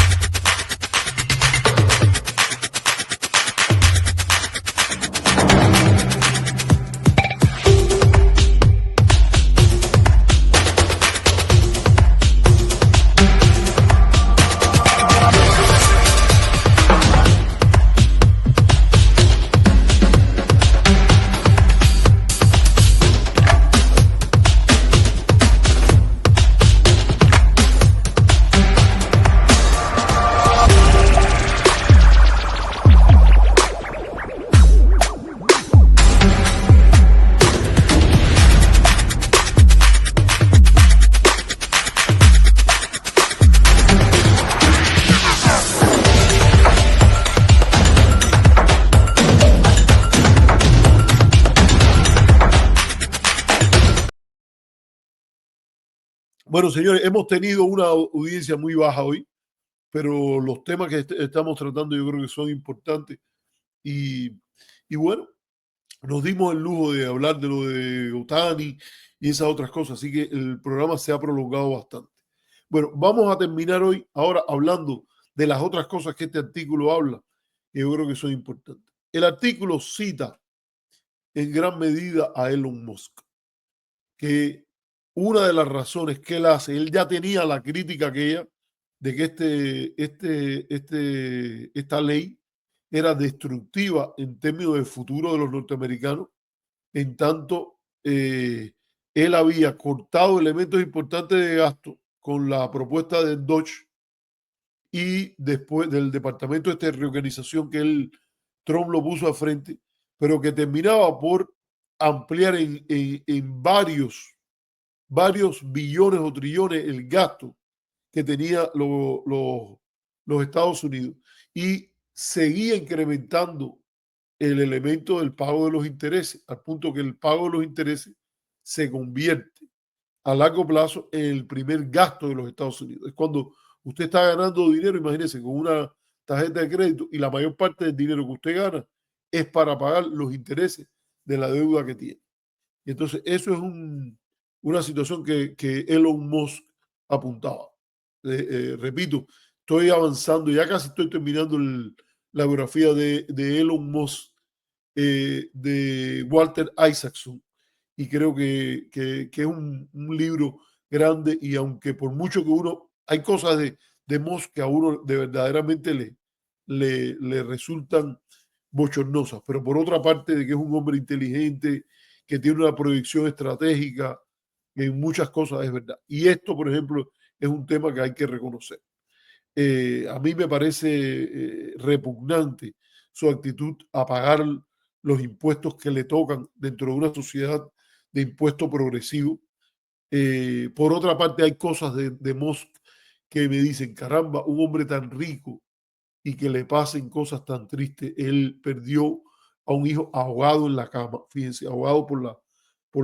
Bueno, señores, hemos tenido una audiencia muy baja hoy, pero los temas que estamos tratando yo creo que son importantes y bueno, nos dimos el lujo de hablar de lo de Otani y esas otras cosas, así que el programa se ha prolongado bastante. Bueno, vamos a terminar hoy ahora hablando de las otras cosas que este artículo habla, que yo creo que son importantes. El artículo cita en gran medida a Elon Musk, que una de las razones que él hace, él ya tenía la crítica aquella de que esta ley era destructiva en términos del futuro de los norteamericanos, en tanto él había cortado elementos importantes de gasto con la propuesta del Dodge y después del departamento de reorganización que Trump lo puso al frente, pero que terminaba por ampliar en varios billones o trillones el gasto que tenía los Estados Unidos y seguía incrementando el elemento del pago de los intereses, al punto que el pago de los intereses se convierte a largo plazo en el primer gasto de los Estados Unidos. Es cuando usted está ganando dinero, imagínese, con una tarjeta de crédito y la mayor parte del dinero que usted gana es para pagar los intereses de la deuda que tiene. Y entonces eso es una situación que Elon Musk apuntaba. Repito, estoy avanzando, ya casi estoy terminando la biografía de Elon Musk, de Walter Isaacson, y creo que es un libro grande, y aunque por mucho que hay cosas de Musk que a uno de verdaderamente le resultan bochornosas, pero por otra parte de que es un hombre inteligente, que tiene una proyección estratégica en muchas cosas, es verdad. Y esto, por ejemplo, es un tema que hay que reconocer. A mí me parece repugnante su actitud a pagar los impuestos que le tocan dentro de una sociedad de impuesto progresivo. Por otra parte, hay cosas de Musk que me dicen, caramba, un hombre tan rico y que le pasen cosas tan tristes. Él perdió a un hijo ahogado en la cama, fíjense, ahogado por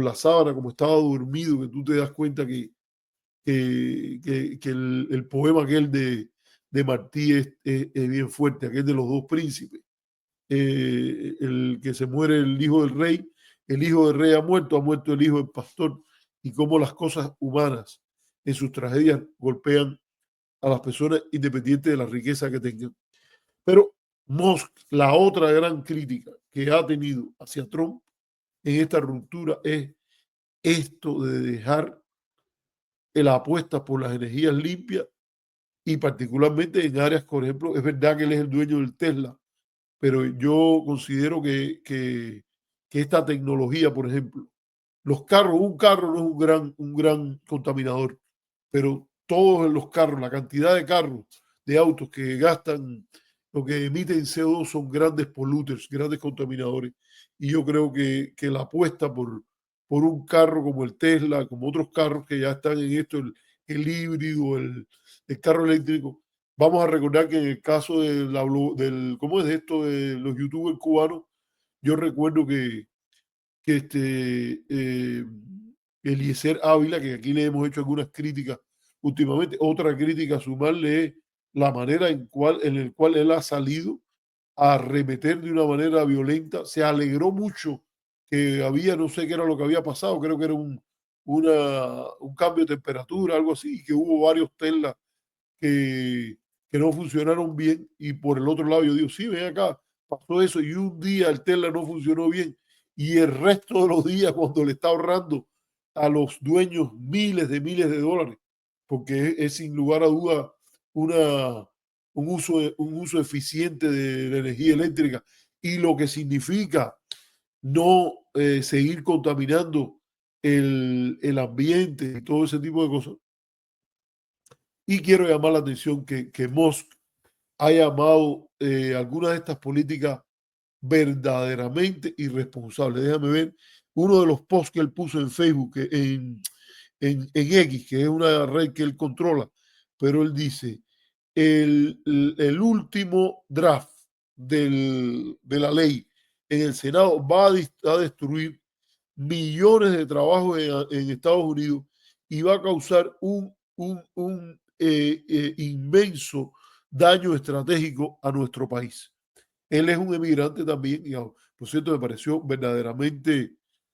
la sábana, como estaba dormido, que tú te das cuenta que el poema aquel de Martí es bien fuerte, aquel de los dos príncipes, el que se muere el hijo del rey, el hijo del rey ha muerto el hijo del pastor, y cómo las cosas humanas en sus tragedias golpean a las personas independientes de la riqueza que tengan. Pero Musk, la otra gran crítica que ha tenido hacia Trump en esta ruptura es esto de dejar la apuesta por las energías limpias y particularmente en áreas, por ejemplo, es verdad que él es el dueño del Tesla, pero yo considero que esta tecnología, por ejemplo, los carros, un carro no es un gran contaminador, pero todos los carros, la cantidad de carros, de autos que gastan, lo que emiten CO2 son grandes polluters, grandes contaminadores. Y yo creo que la apuesta por un carro como el Tesla, como otros carros que ya están en esto, el híbrido, el carro eléctrico. Vamos a recordar que en el caso ¿cómo es esto de los youtubers cubanos? Yo recuerdo que Eliezer Ávila, que aquí le hemos hecho algunas críticas últimamente, otra crítica a sumarle es la manera en el cual él ha salido a arremeter de una manera violenta. Se alegró mucho que había, no sé qué era lo que había pasado, creo que era un cambio de temperatura, algo así, y que hubo varios Tesla que no funcionaron bien. Y por el otro lado yo digo, sí, ven acá, pasó eso y un día el Tesla no funcionó bien y el resto de los días cuando le está ahorrando a los dueños miles de dólares, porque es sin lugar a duda un uso eficiente de la energía eléctrica y lo que significa no seguir contaminando el ambiente y todo ese tipo de cosas. Y quiero llamar la atención que Musk ha llamado algunas de estas políticas verdaderamente irresponsables. Déjame ver uno de los posts que él puso en Facebook, en X, que es una red que él controla, pero él dice, el último draft de la ley en el Senado va a destruir millones de trabajos en Estados Unidos y va a causar un inmenso daño estratégico a nuestro país. Él es un emigrante también, y por cierto, me pareció verdaderamente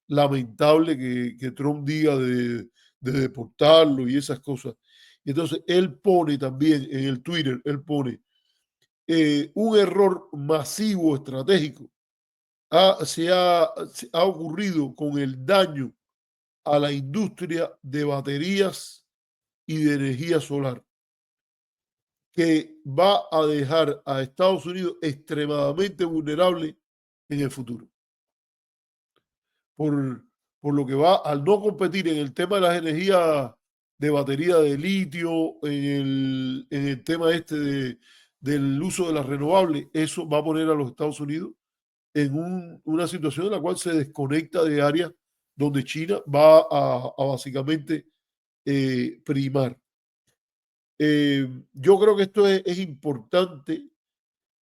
lamentable que Trump diga de deportarlo y esas cosas. Y entonces él pone también en el Twitter, él pone un error masivo estratégico se ha ocurrido con el daño a la industria de baterías y de energía solar, que va a dejar a Estados Unidos extremadamente vulnerable en el futuro. Por lo que va al no competir en el tema de las energías de batería de litio, en el tema del uso de las renovables, eso va a poner a los Estados Unidos en una situación en la cual se desconecta de áreas donde China va a básicamente primar. Yo creo que esto es importante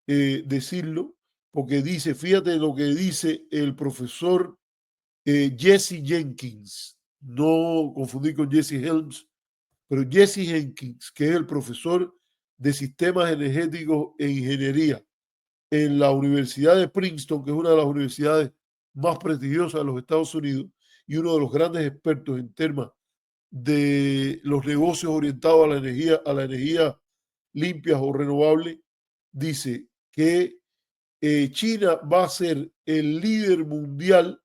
decirlo, porque dice, fíjate lo que dice el profesor Jesse Jenkins, no confundir con Jesse Helms, pero Jesse Jenkins, que es el profesor de sistemas energéticos e ingeniería en la Universidad de Princeton, que es una de las universidades más prestigiosas de los Estados Unidos y uno de los grandes expertos en temas de los negocios orientados a la energía limpias o renovable, dice que China va a ser el líder mundial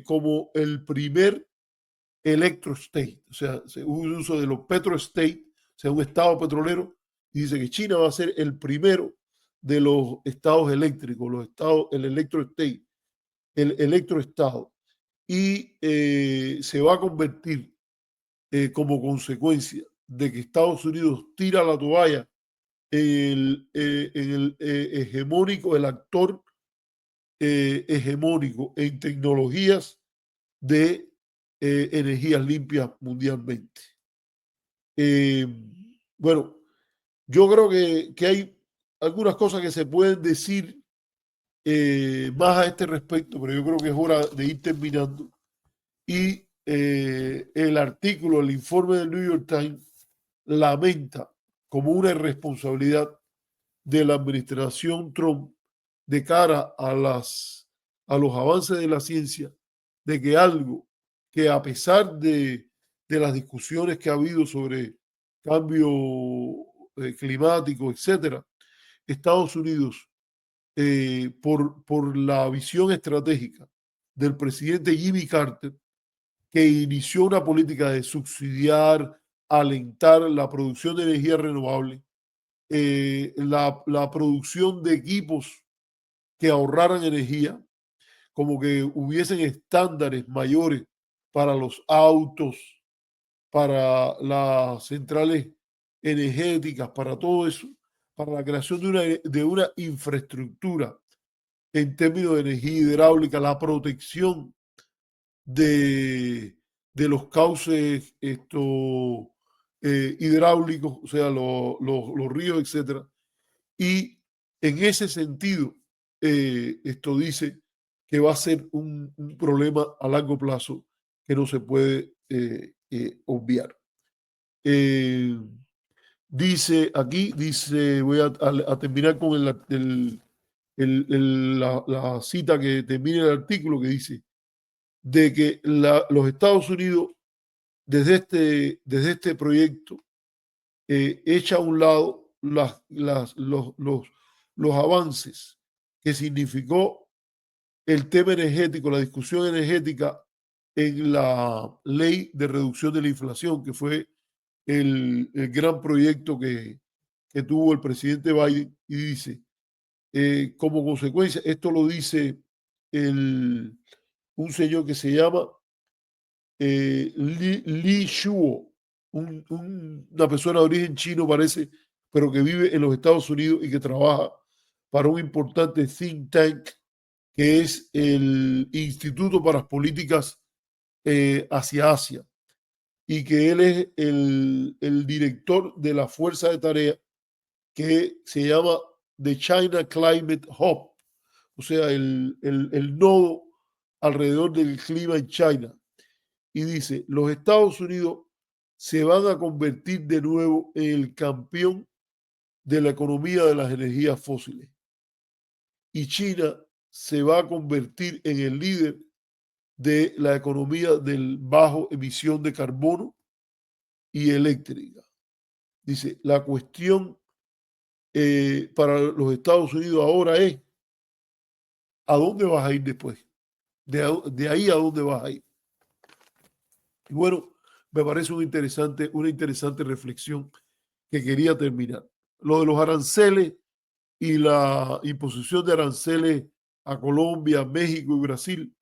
como el primer electrostate, o sea, un uso de los petrostate, o sea, un estado petrolero, y dice que China va a ser el primero de los estados eléctricos, el electrostate, el electroestado, y se va a convertir como consecuencia de que Estados Unidos tira la toalla en el hegemónico, el actor hegemónico en tecnologías de energías limpias mundialmente. Bueno, yo creo que hay algunas cosas que se pueden decir más a este respecto, pero yo creo que es hora de ir terminando. Y el artículo, el informe del New York Times lamenta como una irresponsabilidad de la administración Trump de cara a los avances de la ciencia, de que algo que a pesar de las discusiones que ha habido sobre cambio climático, etcétera, Estados Unidos, por la visión estratégica del presidente Jimmy Carter, que inició una política de subsidiar, alentar la producción de energía renovable, la producción de equipos que ahorraran energía, como que hubiesen estándares mayores para los autos, para las centrales energéticas, para todo eso, para la creación de una infraestructura en términos de energía hidráulica, la protección de los cauces hidráulicos, o sea, los ríos, etcétera. Y en ese sentido, esto dice que va a ser un problema a largo plazo que no se puede obviar. Dice aquí, dice, voy a terminar con la cita que termina el artículo, que dice de que los Estados Unidos desde este proyecto echa a un lado los avances que significó el tema energético, la discusión energética en la ley de reducción de la inflación, que fue el gran proyecto que tuvo el presidente Biden, y dice, como consecuencia, esto lo dice un señor que se llama Li Shuo, una persona de origen chino parece, pero que vive en los Estados Unidos y que trabaja para un importante think tank que es el Instituto para las Políticas hacia Asia, y que él es el director de la fuerza de tarea que se llama The China Climate Hub, o sea, el nodo alrededor del clima en China. Y dice, los Estados Unidos se van a convertir de nuevo en el campeón de la economía de las energías fósiles. Y China se va a convertir en el líder de la economía del bajo emisión de carbono y eléctrica. Dice, la cuestión para los Estados Unidos ahora es, ¿a dónde vas a ir después? De ahí a dónde vas a ir. Y bueno, me parece una interesante reflexión que quería terminar. Lo de los aranceles y la imposición de aranceles a Colombia, México y Brasil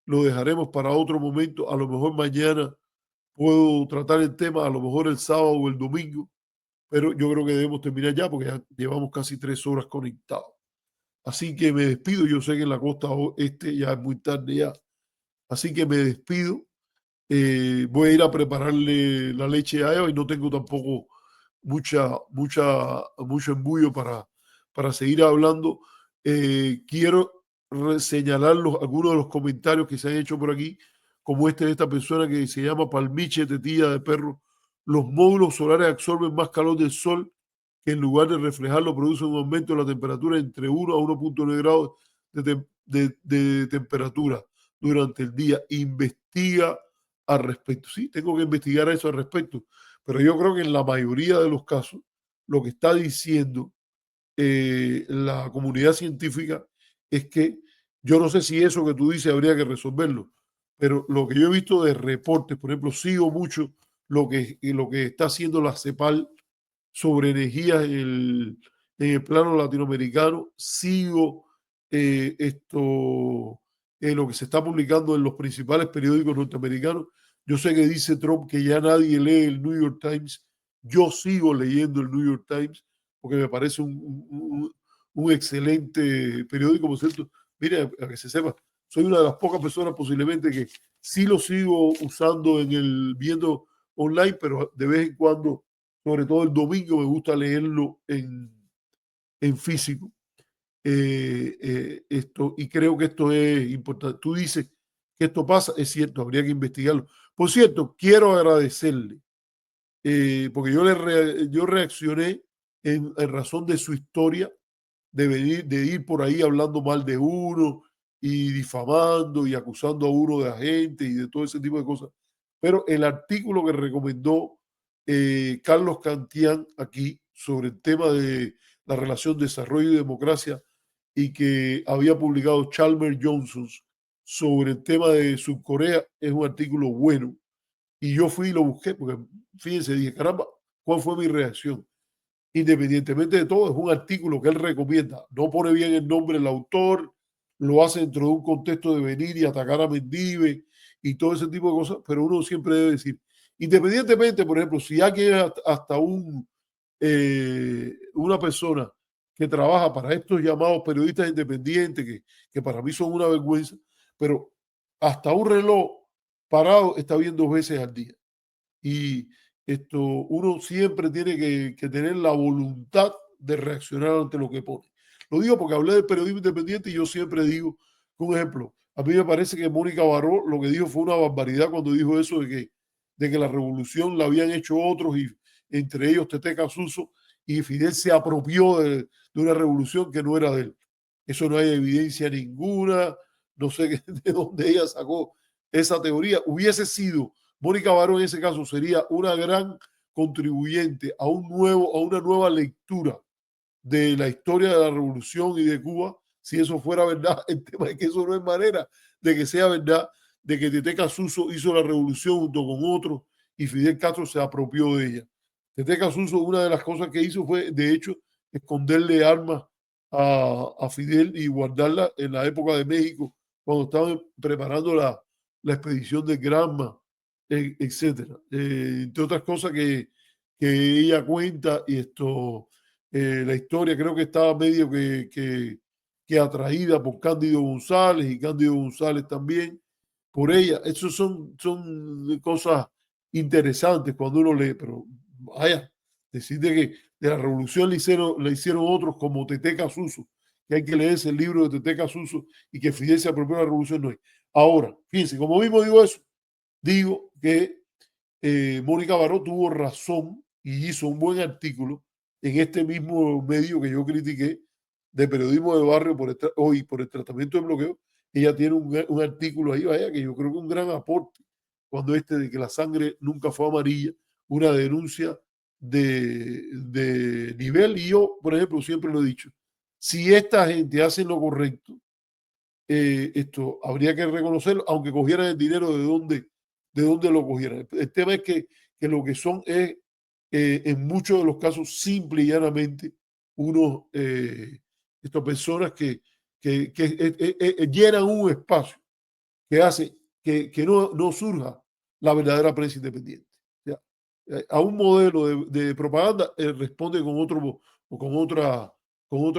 lo dejaremos para otro momento. A lo mejor mañana puedo tratar el tema, a lo mejor el sábado o el domingo, pero yo creo que debemos terminar ya porque ya llevamos casi 3 horas conectados. Así que me despido. Yo sé que en la costa este ya es muy tarde ya. Así que me despido. Voy a ir a prepararle la leche a Eva y no tengo tampoco mucho embullo para seguir hablando. Quiero señalar algunos de los comentarios que se han hecho por aquí, como de esta persona que se llama Palmiche Tetilla de Perro. Los módulos solares absorben más calor del sol que en lugar de reflejarlo producen un aumento de la temperatura entre 1 a 1.9 grados de temperatura durante el día. Investiga al respecto. Sí, tengo que investigar eso al respecto, pero yo creo que en la mayoría de los casos lo que está diciendo la comunidad científica es que yo no sé si eso que tú dices habría que resolverlo, pero lo que yo he visto de reportes, por ejemplo, sigo mucho lo que está haciendo la CEPAL sobre energía en el plano latinoamericano, sigo lo que se está publicando en los principales periódicos norteamericanos. Yo sé que dice Trump que ya nadie lee el New York Times. Yo sigo leyendo el New York Times porque me parece un excelente periódico, por cierto. Mire, a que se sepa, soy una de las pocas personas posiblemente que sí lo sigo usando viendo online, pero de vez en cuando, sobre todo el domingo, me gusta leerlo en físico. Y creo que esto es importante. Tú dices que esto pasa, es cierto, habría que investigarlo. Por cierto, quiero agradecerle, porque yo reaccioné en razón de su historia, de ir por ahí hablando mal de uno y difamando y acusando a uno de agente y de todo ese tipo de cosas. Pero el artículo que recomendó Carlos Cantián aquí sobre el tema de la relación desarrollo y democracia y que había publicado Chalmers Johnson sobre el tema de Subcorea es un artículo bueno. Y yo fui y lo busqué porque, fíjense, dije, caramba, ¿cuál fue mi reacción? Independientemente de todo, es un artículo que él recomienda. No pone bien el nombre del autor, lo hace dentro de un contexto de venir y atacar a Mendive y todo ese tipo de cosas, pero uno siempre debe decir, independientemente, por ejemplo, si alguien es hasta una persona que trabaja para estos llamados periodistas independientes, que para mí son una vergüenza, pero hasta un reloj parado está bien 2 veces al día. Y uno siempre tiene que tener la voluntad de reaccionar ante lo que pone. Lo digo porque hablé del periodismo independiente y yo siempre digo, un ejemplo, a mí me parece que Mónica Baró lo que dijo fue una barbaridad cuando dijo eso de que de que la revolución la habían hecho otros, y entre ellos Tete Casuso, y Fidel se apropió de una revolución que no era de él. Eso no hay evidencia ninguna, no sé de dónde ella sacó esa teoría. Hubiese sido, Mónica Baró en ese caso sería una gran contribuyente a una nueva lectura de la historia de la revolución y de Cuba, si eso fuera verdad. El tema es que eso no es manera de que sea verdad, de que Tete Casuso hizo la revolución junto con otros y Fidel Castro se apropió de ella. Tete Casuso, una de las cosas que hizo fue, de hecho, esconderle armas a Fidel y guardarla en la época de México, cuando estaban preparando la expedición de Granma, etcétera. Entre otras cosas que ella cuenta, y la historia creo que estaba medio que atraída por Cándido González, y Cándido González también por ella. Eso son cosas interesantes cuando uno lee, pero vaya, decirte que de la revolución le hicieron otros como Tete Casuso, que hay que leerse el libro de Tete Casuso, y que Fidel se apropió de la revolución, no hay. Ahora, fíjense, como mismo digo eso, digo que Mónica Baró tuvo razón y hizo un buen artículo en este mismo medio que yo critiqué, de periodismo de barrio, hoy por el tratamiento de bloqueo. Ella tiene un artículo ahí, vaya, que yo creo que es un gran aporte, cuando de que la sangre nunca fue amarilla, una denuncia de nivel. Y yo, por ejemplo, siempre lo he dicho, si esta gente hace lo correcto, esto habría que reconocerlo, aunque cogieran el dinero de dónde lo cogieran. El tema es que lo que son es, en muchos de los casos, simple y llanamente, estas personas que llenan un espacio que hace que no surja la verdadera prensa independiente. O sea, a un modelo de propaganda responde con otra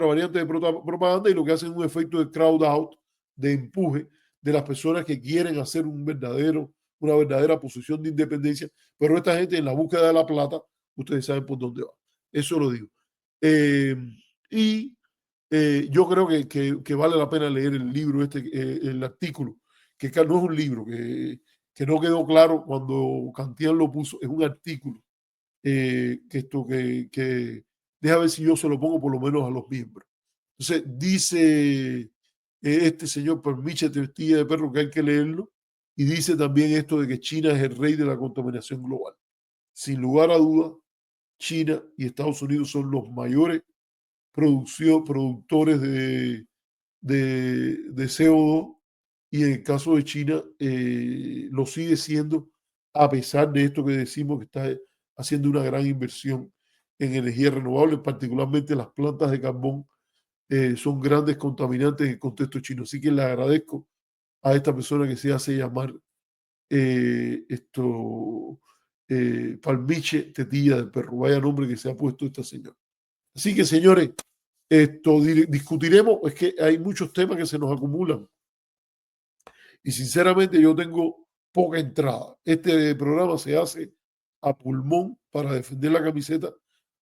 variante de propaganda, y lo que hace es un efecto de crowd out, de empuje de las personas que quieren hacer una verdadera posición de independencia. Pero esta gente, en la búsqueda de la plata, ustedes saben por dónde va. Eso lo digo. Yo creo que vale la pena leer el libro, el artículo, que no es un libro, que no quedó claro cuando Cantián lo puso, es un artículo, que deja ver si yo se lo pongo por lo menos a los miembros. Entonces dice este señor Permiche Testilla de Perro que hay que leerlo, y dice también esto de que China es el rey de la contaminación global. Sin lugar a dudas, China y Estados Unidos son los mayores productores de CO2, y en el caso de China lo sigue siendo, a pesar de esto que decimos que está haciendo una gran inversión en energías renovables, particularmente las plantas de carbón. Son grandes contaminantes en el contexto chino. Así que le agradezco a esta persona que se hace llamar Palmiche Tetilla del Perro. Vaya nombre que se ha puesto esta señora. Así que, señores, discutiremos. Es que hay muchos temas que se nos acumulan, y sinceramente yo tengo poca entrada. Este programa se hace a pulmón para defender la camiseta,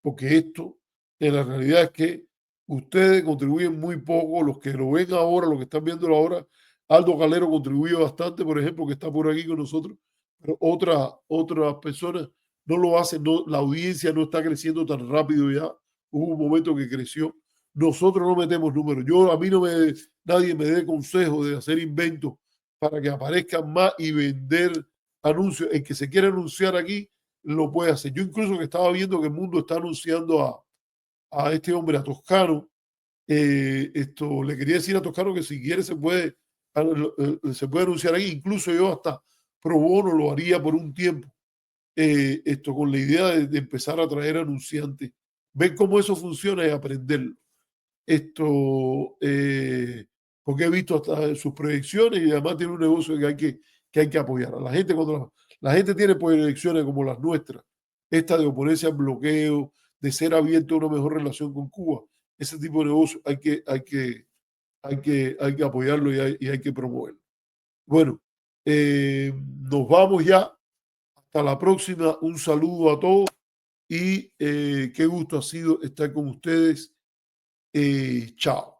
porque esto en la realidad es que ustedes contribuyen muy poco. Los que lo ven ahora, los que están viéndolo ahora, Aldo Calero contribuye bastante, por ejemplo, que está por aquí con nosotros, pero otras personas no lo hacen. La audiencia no está creciendo tan rápido ya. Hubo un momento que creció. Nosotros no metemos números. A mí nadie me dé consejo de hacer inventos para que aparezcan más y vender anuncios. El que se quiere anunciar aquí lo puede hacer. Yo incluso que estaba viendo que el Mundo está anunciando a este hombre, a Toscano. Le quería decir a Toscano que si quiere se puede anunciar aquí. Incluso yo hasta pro bono lo haría por un tiempo, con la idea de empezar a traer anunciantes, ver cómo eso funciona y aprenderlo. Porque he visto hasta sus proyecciones, y además tiene un negocio que hay que apoyar. A la gente, cuando la gente tiene proyecciones como las nuestras, esta de oponerse al bloqueo, de ser abierto a una mejor relación con Cuba, ese tipo de negocio hay que apoyarlo, y hay que promoverlo. Bueno, nos vamos ya. Hasta la próxima. Un saludo a todos, y qué gusto ha sido estar con ustedes. Chao.